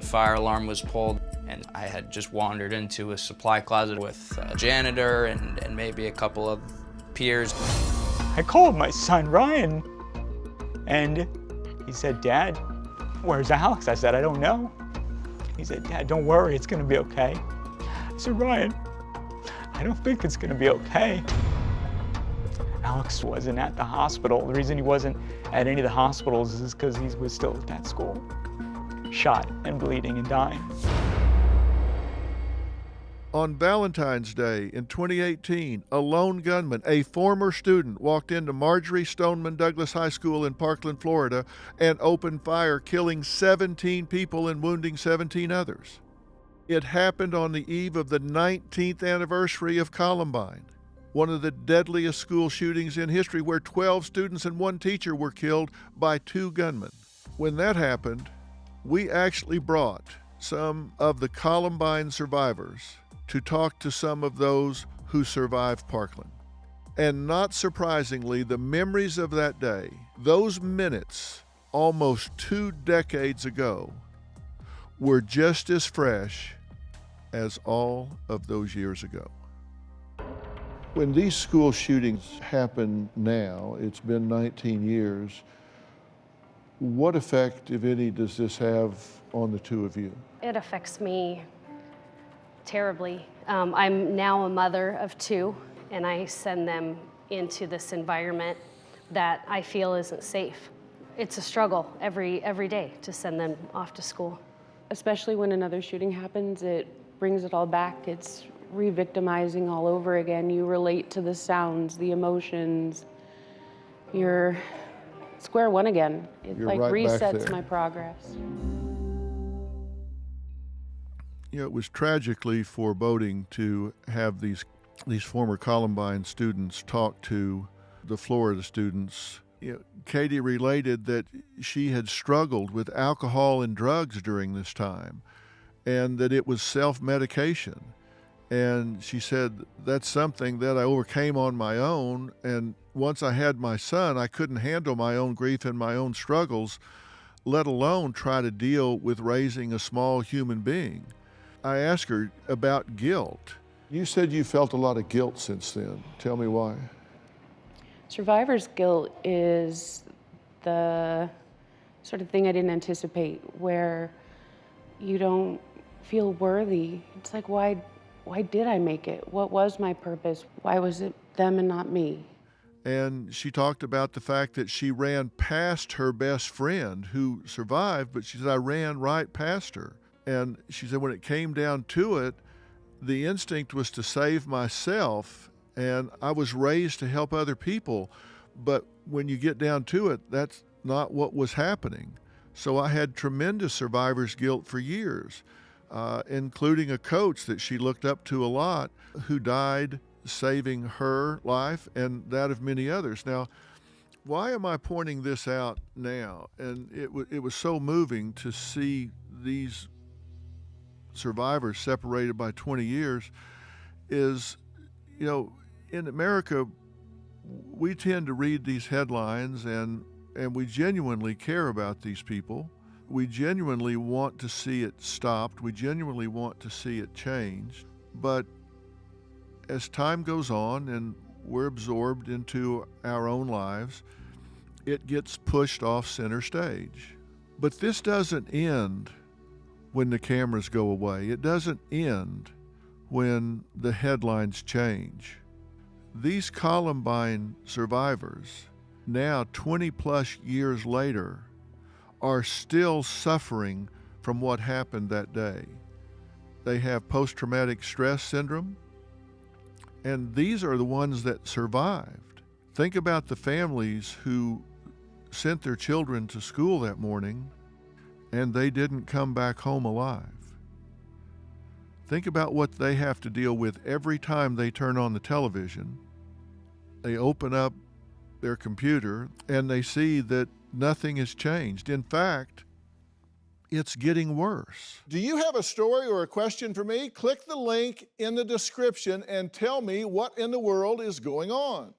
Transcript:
fire alarm was pulled, and I had just wandered into a supply closet with a janitor and maybe a couple of peers. I called my son, Ryan, and he said, "Dad, where's Alex?" I said, "I don't know." He said, "Dad, don't worry, it's gonna be okay." I said, "Ryan, I don't think it's gonna be okay." Alex wasn't at the hospital. The reason he wasn't at any of the hospitals is because he was still at that school, shot and bleeding and dying. On Valentine's Day in 2018, a lone gunman, a former student, walked into Marjorie Stoneman Douglas High School in Parkland, Florida, and opened fire, killing 17 people and wounding 17 others. It happened on the eve of the 19th anniversary of Columbine, one of the deadliest school shootings in history, where 12 students and 1 teacher were killed by 2 gunmen. When that happened, we actually brought some of the Columbine survivors to talk to some of those who survived Parkland. And not surprisingly, the memories of that day, those minutes almost 2 decades ago, were just as fresh as all of those years ago. When these school shootings happen now, it's been 19 years, what effect, if any, does this have on the two of you? It affects me terribly. I'm now a mother of 2, and I send them into this environment that I feel isn't safe. It's a struggle every day to send them off to school. Especially when another shooting happens, it brings it all back. It's re-victimizing all over again. You relate to the sounds, the emotions. You're square one again. It You're like right back resets there. my progress. You know, it was tragically foreboding to have these former Columbine students talk to the Florida students. You know, Katie related that she had struggled with alcohol and drugs during this time, and that it was self-medication. And she said, that's something that I overcame on my own, and once I had my son, I couldn't handle my own grief and my own struggles, let alone try to deal with raising a small human being. I asked her about guilt. You said you felt a lot of guilt since then. Tell me why. Survivor's guilt is the sort of thing I didn't anticipate, where you don't feel worthy. It's like, why did I make it? What was my purpose? Why was it them and not me? And she talked about the fact that she ran past her best friend who survived, but she said, I ran right past her. And she said, when it came down to it, the instinct was to save myself, and I was raised to help other people. But when you get down to it, that's not what was happening. So I had tremendous survivor's guilt for years, including a coach that she looked up to a lot who died saving her life and that of many others. Now, why am I pointing this out now? And it was so moving to see these survivors separated by 20 years is, you know, in America, we tend to read these headlines and we genuinely care about these people. We genuinely want to see it stopped. We genuinely want to see it changed. But as time goes on and we're absorbed into our own lives, it gets pushed off center stage. But this doesn't end when the cameras go away. It doesn't end when the headlines change. These Columbine survivors, now 20 plus years later, are still suffering from what happened that day. They have post-traumatic stress syndrome, and these are the ones that survived. Think about the families who sent their children to school that morning and they didn't come back home alive. Think about what they have to deal with every time they turn on the television. They open up their computer and they see that nothing has changed. In fact, it's getting worse. Do you have a story or a question for me? Click the link in the description and tell me what in the world is going on.